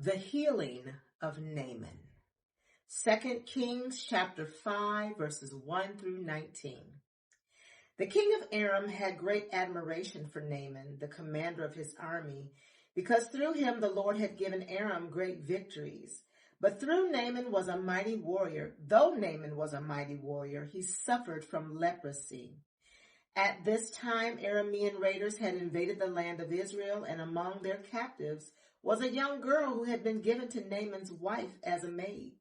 The healing of Naaman. 2 Kings chapter 5 verses 1 through 19. The king of Aram had great admiration for Naaman, the commander of his army, because through him the Lord had given Aram great victories. But though Naaman was a mighty warrior, he suffered from leprosy. At this time, Aramean raiders had invaded the land of Israel, and among their captives was a young girl who had been given to Naaman's wife as a maid.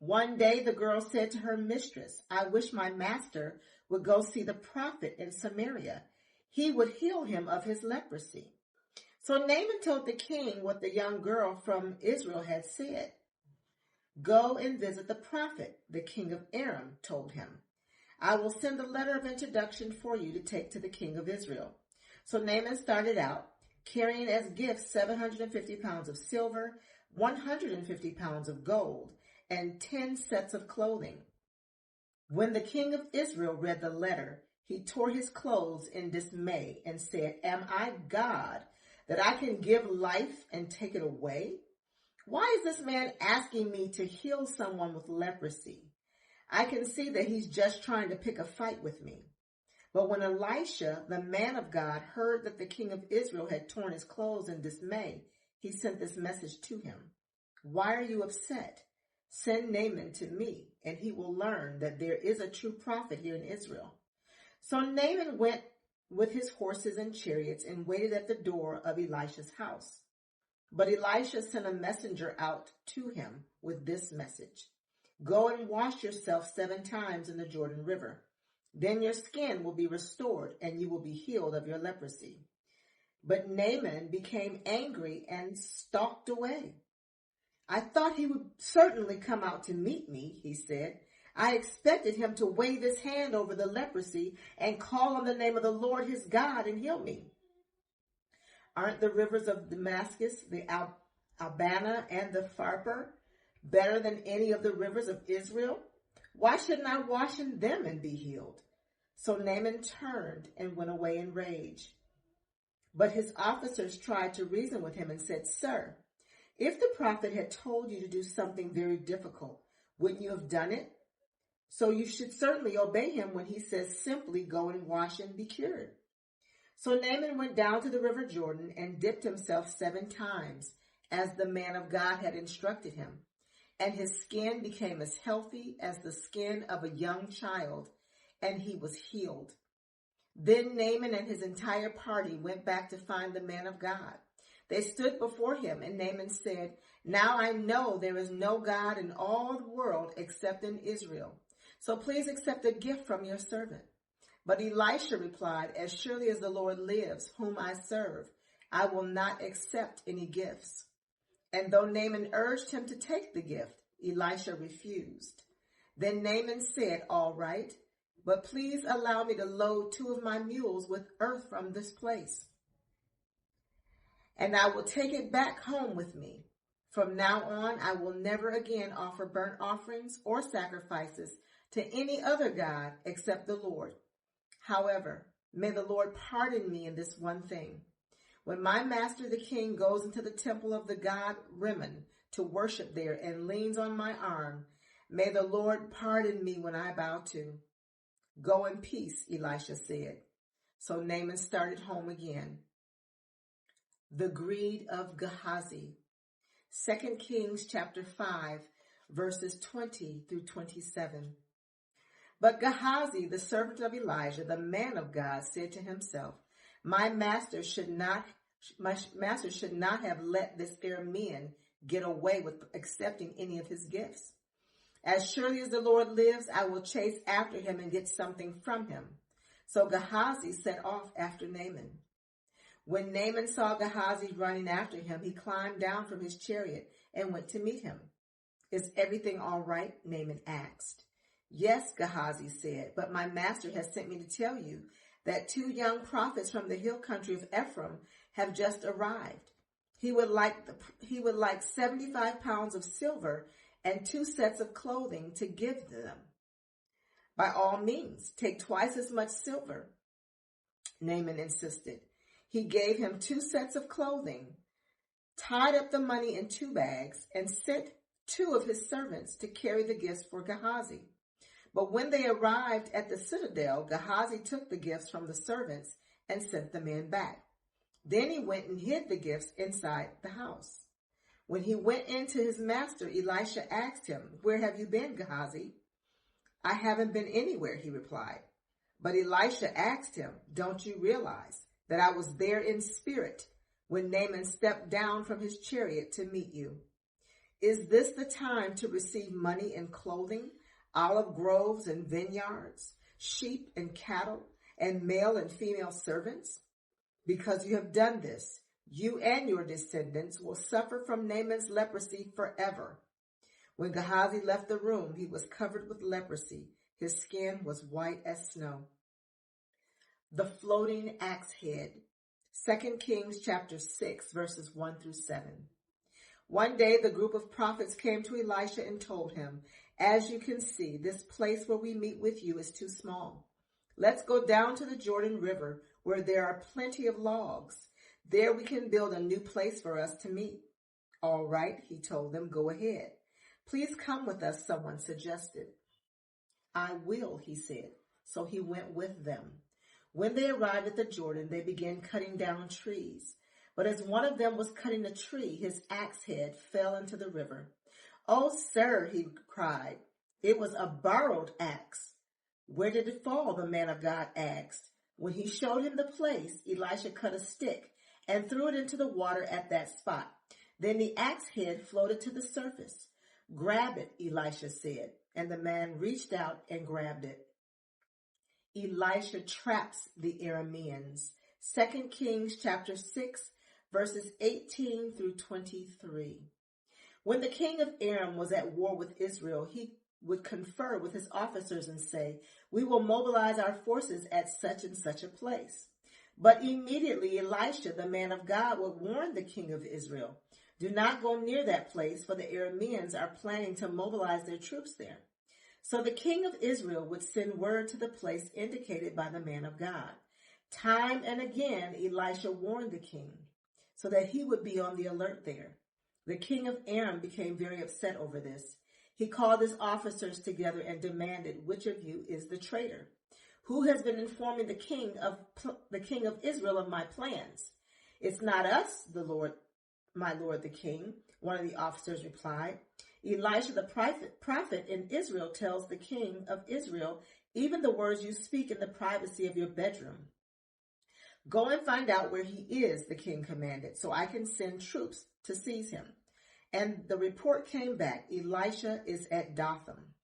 One day the girl said to her mistress, "I wish my master would go see the prophet in Samaria. He would heal him of his leprosy." So Naaman told the king what the young girl from Israel had said. "Go and visit the prophet," the king of Aram told him. "I will send a letter of introduction for you to take to the king of Israel." So Naaman started out, carrying as gifts 750 pounds of silver, 150 pounds of gold, and 10 sets of clothing. When the king of Israel read the letter, he tore his clothes in dismay and said, "Am I God that I can give life and take it away? Why is this man asking me to heal someone with leprosy? I can see that he's just trying to pick a fight with me." But when Elisha, the man of God, heard that the king of Israel had torn his clothes in dismay, he sent this message to him: "Why are you upset? Send Naaman to me, and he will learn that there is a true prophet here in Israel." So Naaman went with his horses and chariots and waited at the door of Elisha's house. But Elisha sent a messenger out to him with this message: "Go and wash yourself 7 times in the Jordan River. Then your skin will be restored, and you will be healed of your leprosy." But Naaman became angry and stalked away. "I thought he would certainly come out to meet me," he said. "I expected him to wave his hand over the leprosy and call on the name of the Lord his God and heal me. Aren't the rivers of Damascus, the Abana, and the Pharpar better than any of the rivers of Israel? Why shouldn't I wash in them and be healed?" So Naaman turned and went away in rage. But his officers tried to reason with him and said, "Sir, if the prophet had told you to do something very difficult, wouldn't you have done it? So you should certainly obey him when he says simply, 'Go and wash and be cured.'" So Naaman went down to the river Jordan and dipped himself 7 times, as the man of God had instructed him. And his skin became as healthy as the skin of a young child, and he was healed. Then Naaman and his entire party went back to find the man of God. They stood before him, and Naaman said, "Now I know there is no God in all the world except in Israel. So please accept a gift from your servant." But Elisha replied, "As surely as the Lord lives, whom I serve, I will not accept any gifts." And though Naaman urged him to take the gift, Elisha refused. Then Naaman said, "All right, but please allow me to load 2 of my mules with earth from this place, and I will take it back home with me. From now on, I will never again offer burnt offerings or sacrifices to any other god except the Lord. However, may the Lord pardon me in this one thing. When my master the king goes into the temple of the god Rimmon to worship there and leans on my arm, may the Lord pardon me when I bow to." "Go in peace," Elisha said. So Naaman started home again. The greed of Gehazi. 2 Kings chapter 5, verses 20 through 27. But Gehazi, the servant of Elijah, the man of God, said to himself, My master should not have let this Aramean get away with accepting any of his gifts. As surely as the Lord lives, I will chase after him and get something from him." So Gehazi set off after Naaman. When Naaman saw Gehazi running after him, he climbed down from his chariot and went to meet him. "Is everything all right?" Naaman asked. "Yes," Gehazi said, "but my master has sent me to tell you that 2 young prophets from the hill country of Ephraim have just arrived. He would like 75 pounds of silver and 2 sets of clothing to give them." "By all means, take twice as much silver," Naaman insisted. He gave him 2 sets of clothing, tied up the money in 2 bags, and sent 2 of his servants to carry the gifts for Gehazi. But when they arrived at the citadel, Gehazi took the gifts from the servants and sent the men back. Then he went and hid the gifts inside the house. When he went in to his master, Elisha asked him, "Where have you been, Gehazi?" "I haven't been anywhere," he replied. But Elisha asked him, "Don't you realize that I was there in spirit when Naaman stepped down from his chariot to meet you? Is this the time to receive money and clothing, olive groves and vineyards, sheep and cattle, and male and female servants? Because you have done this, you and your descendants will suffer from Naaman's leprosy forever." When Gehazi left the room, he was covered with leprosy. His skin was white as snow. The floating axe head. 2 Kings chapter 6, verses 1 through 7. One day the group of prophets came to Elisha and told him, "As you can see, this place where we meet with you is too small. Let's go down to the Jordan River where there are plenty of logs. There we can build a new place for us to meet." "All right," he told them, "go ahead." "Please come with us," someone suggested. "I will," he said. So he went with them. When they arrived at the Jordan, they began cutting down trees. But as one of them was cutting a tree, his axe head fell into the river. "Oh, sir," he cried, "it was a borrowed axe." "Where did it fall?" the man of God asked. When he showed him the place, Elisha cut a stick and threw it into the water at that spot. Then the axe head floated to the surface. "Grab it," Elisha said, and the man reached out and grabbed it. Elisha traps the Arameans. 2 Kings chapter 6, verses 18 through 23. When the king of Aram was at war with Israel, he would confer with his officers and say, "We will mobilize our forces at such and such a place." But immediately Elisha, the man of God, would warn the king of Israel, "Do not go near that place, for the Arameans are planning to mobilize their troops there." So the king of Israel would send word to the place indicated by the man of God. Time and again, Elisha warned the king so that he would be on the alert there. The king of Aram became very upset over this. He called his officers together and demanded, "Which of you is the traitor? Who has been informing the king of Israel of my plans?" "It's not us, my lord the king," one of the officers replied. "Elisha the prophet in Israel tells the king of Israel even the words you speak in the privacy of your bedroom." "Go and find out where he is," the king commanded, "so I can send troops to seize him." And the report came back, "Elisha is at Dothan."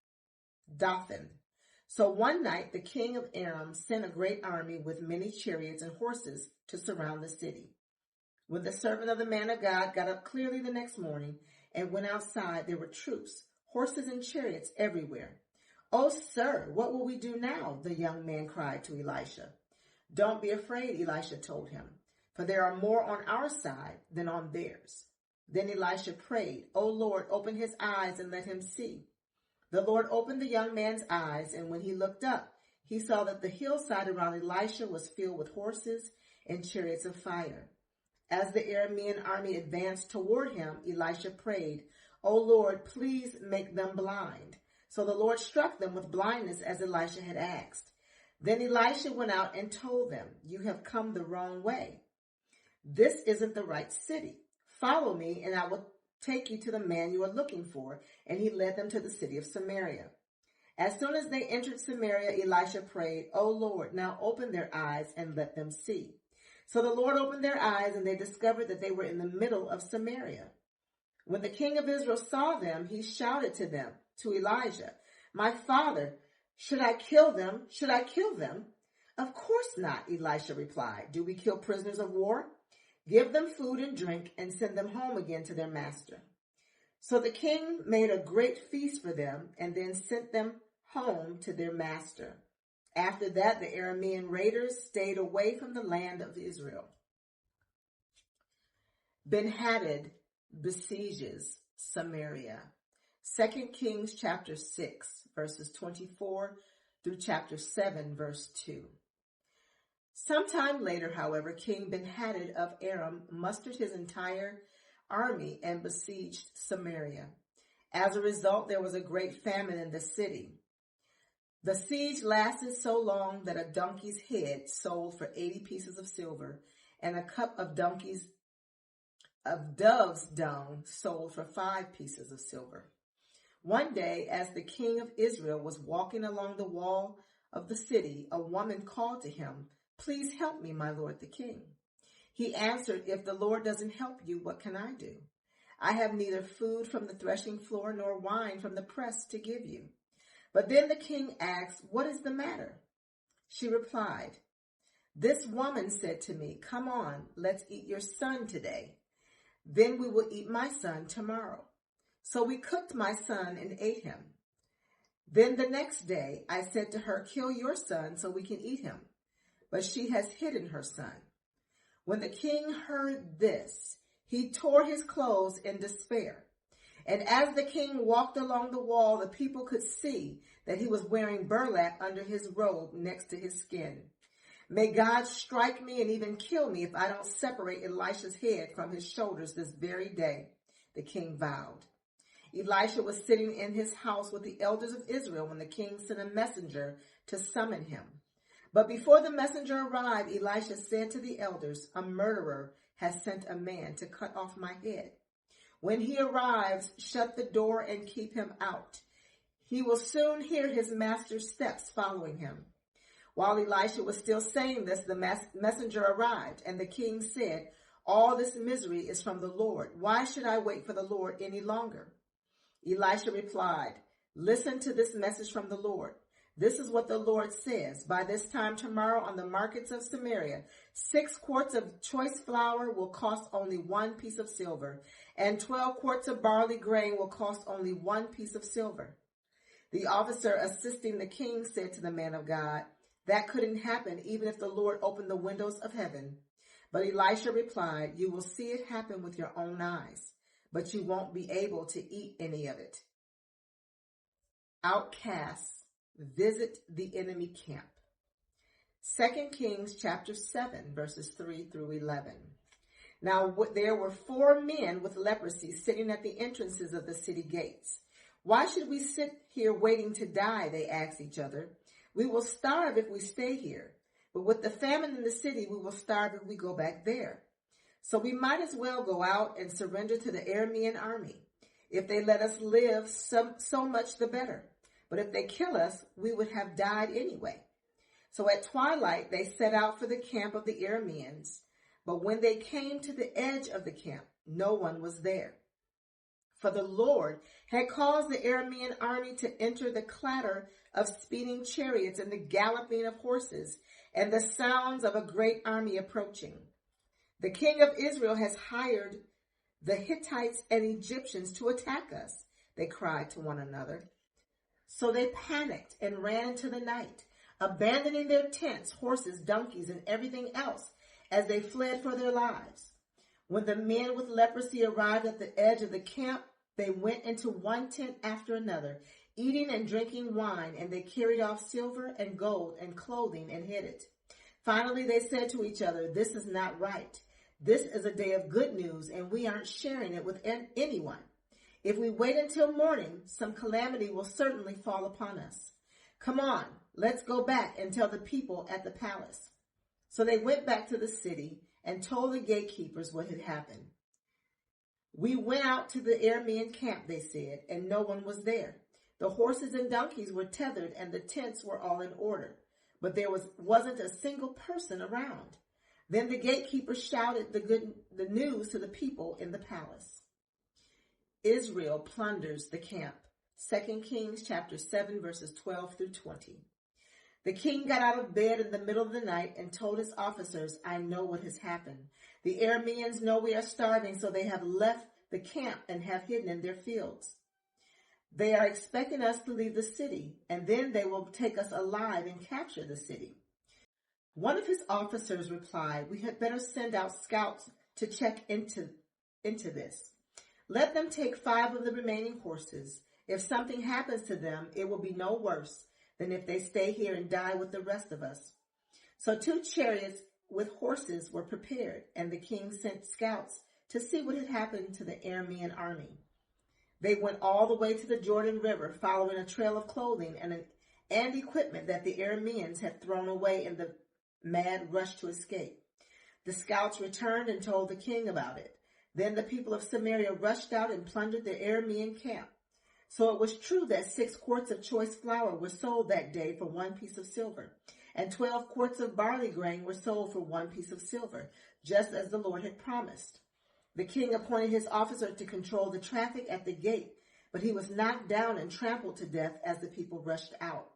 So one night the king of Aram sent a great army with many chariots and horses to surround the city. When the servant of the man of God got up clearly the next morning and went outside, there were troops, horses and chariots everywhere. "Oh, sir, what will we do now?" the young man cried to Elisha. "Don't be afraid," Elisha told him, "for there are more on our side than on theirs." Then Elisha prayed, "O Lord, open his eyes and let him see." The Lord opened the young man's eyes, and when he looked up, he saw that the hillside around Elisha was filled with horses and chariots of fire. As the Aramean army advanced toward him, Elisha prayed, "O Lord, please make them blind." So the Lord struck them with blindness as Elisha had asked. Then Elisha went out and told them, "You have come the wrong way. This isn't the right city. Follow me, and I will take you to the man you are looking for." And he led them to the city of Samaria. As soon as they entered Samaria, Elisha prayed, "O Lord, now open their eyes and let them see." So the Lord opened their eyes, and they discovered that they were in the middle of Samaria. When the king of Israel saw them, he shouted to Elijah, "My father, should I kill them? Should I kill them?" "Of course not," Elisha replied. "Do we kill prisoners of war? Give them food and drink and send them home again to their master." So the king made a great feast for them and then sent them home to their master. After that, the Aramean raiders stayed away from the land of Israel. Ben-Hadad besieges Samaria. 2 Kings chapter 6, verses 24 through chapter 7, verse 2. Sometime later, however, King Ben-Hadad of Aram mustered his entire army and besieged Samaria. As a result, there was a great famine in the city. The siege lasted so long that a donkey's head sold for 80 pieces of silver, and a cup of dove's dung sold for 5 pieces of silver. One day, as the king of Israel was walking along the wall of the city, a woman called to him, "Please help me, my lord the king." He answered, "If the Lord doesn't help you, what can I do? I have neither food from the threshing floor nor wine from the press to give you." But then the king asked, "What is the matter?" She replied, "This woman said to me, 'Come on, let's eat your son today. Then we will eat my son tomorrow.' So we cooked my son and ate him. Then the next day I said to her, 'Kill your son so we can eat him.' But she has hidden her son." When the king heard this, he tore his clothes in despair. And as the king walked along the wall, the people could see that he was wearing burlap under his robe next to his skin. "May God strike me and even kill me if I don't separate Elisha's head from his shoulders this very day," the king vowed. Elisha was sitting in his house with the elders of Israel when the king sent a messenger to summon him. But before the messenger arrived, Elisha said to the elders, "A murderer has sent a man to cut off my head. When he arrives, shut the door and keep him out. He will soon hear his master's steps following him." While Elisha was still saying this, the messenger arrived, and the king said, "All this misery is from the Lord. Why should I wait for the Lord any longer?" Elisha replied, "Listen to this message from the Lord. This is what the Lord says. By this time tomorrow on the markets of Samaria, 6 quarts of choice flour will cost only 1 piece of silver, and 12 quarts of barley grain will cost only 1 piece of silver." The officer assisting the king said to the man of God, "That couldn't happen even if the Lord opened the windows of heaven." But Elisha replied, "You will see it happen with your own eyes, but you won't be able to eat any of it." Outcasts visit the enemy camp. 2 Kings chapter 7, verses 3 through 11. Now there were 4 men with leprosy sitting at the entrances of the city gates. "Why should we sit here waiting to die?" they asked each other. "We will starve if we stay here, but with the famine in the city, we will starve if we go back there. So we might as well go out and surrender to the Aramean army. If they let us live, so much the better. But if they kill us, we would have died anyway." So at twilight, they set out for the camp of the Arameans. But when they came to the edge of the camp, no one was there. For the Lord had caused the Aramean army to enter the clatter of speeding chariots and the galloping of horses and the sounds of a great army approaching. "The king of Israel has hired the Hittites and Egyptians to attack us," they cried to one another. So they panicked and ran into the night, abandoning their tents, horses, donkeys, and everything else as they fled for their lives. When the men with leprosy arrived at the edge of the camp, they went into one tent after another, eating and drinking wine, and they carried off silver and gold and clothing and hid it. Finally, they said to each other, "This is not right. This is a day of good news, and we aren't sharing it with anyone. If we wait until morning, some calamity will certainly fall upon us. Come on, let's go back and tell the people at the palace." So they went back to the city and told the gatekeepers what had happened. "We went out to the Aramean camp," they said, "and no one was there. The horses and donkeys were tethered and the tents were all in order, but there wasn't a single person around." Then the gatekeepers shouted the news to the people in the palace. Israel plunders the camp. 2 Kings chapter 7, verses 12 through 20. The king got out of bed in the middle of the night and told his officers, "I know what has happened. The Arameans know we are starving, so they have left the camp and have hidden in their fields. They are expecting us to leave the city, and then they will take us alive and capture the city." One of his officers replied, "We had better send out scouts to check into this. Let them take 5 of the remaining horses. If something happens to them, it will be no worse than if they stay here and die with the rest of us." So 2 chariots with horses were prepared, and the king sent scouts to see what had happened to the Aramean army. They went all the way to the Jordan River, following a trail of clothing and equipment that the Arameans had thrown away in the mad rush to escape. The scouts returned and told the king about it. Then the people of Samaria rushed out and plundered the Aramean camp. So it was true that 6 quarts of choice flour were sold that day for 1 piece of silver, and 12 quarts of barley grain were sold for 1 piece of silver, just as the Lord had promised. The king appointed his officer to control the traffic at the gate, but he was knocked down and trampled to death as the people rushed out.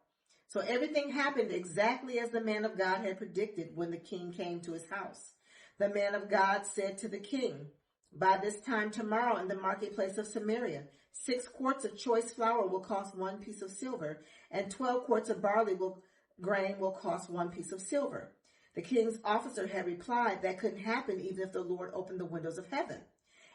So everything happened exactly as the man of God had predicted when the king came to his house. The man of God said to the king, "By this time tomorrow in the marketplace of Samaria, 6 quarts of choice flour will cost 1 piece of silver, and 12 quarts of barley grain will cost 1 piece of silver." The king's officer had replied that couldn't happen even if the Lord opened the windows of heaven.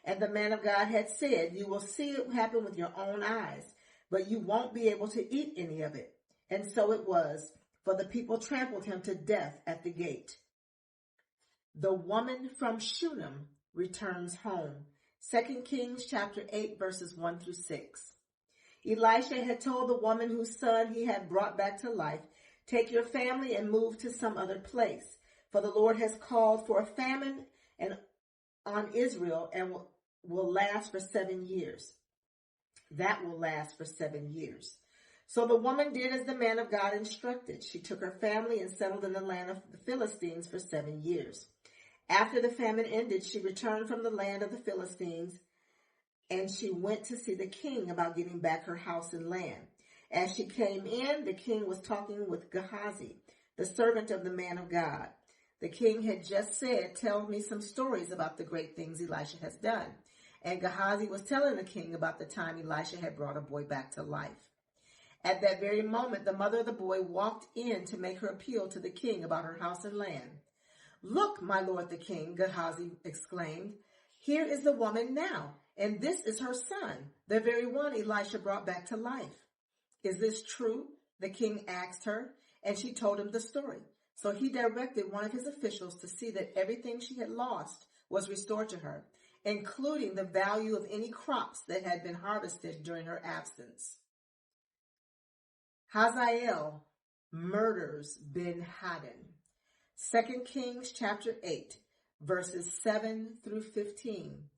And the man of God had said, "You will see it happen with your own eyes, but you won't be able to eat any of it." And so it was, for the people trampled him to death at the gate. The woman from Shunem returns home. 2 Kings chapter 8, verses 1 through 6. Elisha had told the woman whose son he had brought back to life, "Take your family and move to some other place, for the Lord has called for a famine on Israel and will last for 7 years. That will last for 7 years." So the woman did as the man of God instructed. She took her family and settled in the land of the Philistines for 7 years. After the famine ended, she returned from the land of the Philistines, and she went to see the king about getting back her house and land. As she came in, the king was talking with Gehazi, the servant of the man of God. The king had just said, "Tell me some stories about the great things Elisha has done." And Gehazi was telling the king about the time Elisha had brought a boy back to life. At that very moment, the mother of the boy walked in to make her appeal to the king about her house and land. "Look, my lord the king," Gehazi exclaimed, "here is the woman now, and this is her son, the very one Elisha brought back to life." "Is this true?" the king asked her, and she told him the story. So he directed one of his officials to see that everything she had lost was restored to her, including the value of any crops that had been harvested during her absence. Hazael murders Ben-Hadad. 2 Kings chapter 8, verses 7 through 15.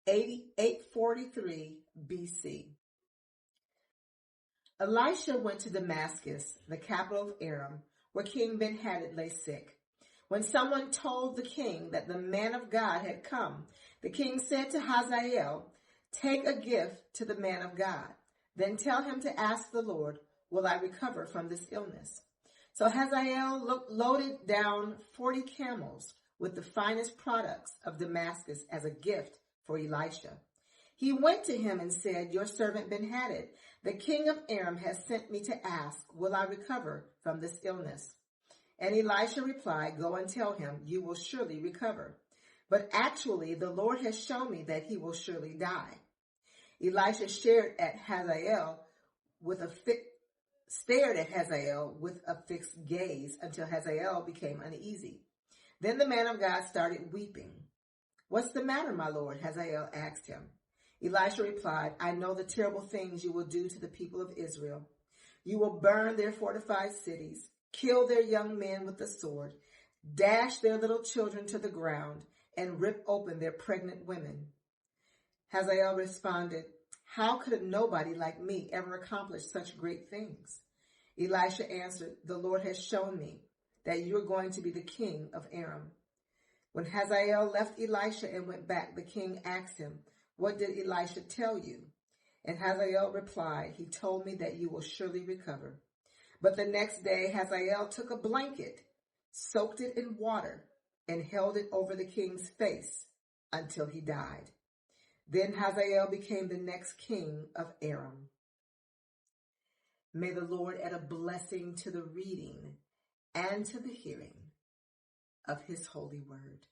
843 BC. Elisha went to Damascus, the capital of Aram, where King Ben-Hadad lay sick. When someone told the king that the man of God had come, the king said to Hazael, "Take a gift to the man of God. Then tell him to ask the Lord, 'Will I recover from this illness?'" So Hazael loaded down 40 camels with the finest products of Damascus as a gift for Elisha. He went to him and said, "Your servant Ben-Hadad, the king of Aram, has sent me to ask, 'Will I recover from this illness?'" And Elisha replied, "Go and tell him, 'You will surely recover.' But actually, the Lord has shown me that he will surely die." Elisha stared at Hazael with a fixed gaze until Hazael became uneasy. Then the man of God started weeping. "What's the matter, my lord?" Hazael asked him. Elisha replied, "I know the terrible things you will do to the people of Israel. You will burn their fortified cities, kill their young men with the sword, dash their little children to the ground, and rip open their pregnant women." Hazael responded, "How could a nobody like me ever accomplish such great things?" Elisha answered, "The Lord has shown me that you are going to be the king of Aram." When Hazael left Elisha and went back, the king asked him, "What did Elisha tell you?" And Hazael replied, "He told me that you will surely recover." But the next day Hazael took a blanket, soaked it in water, and held it over the king's face until he died. Then Hazael became the next king of Aram. May the Lord add a blessing to the reading and to the hearing of his holy word.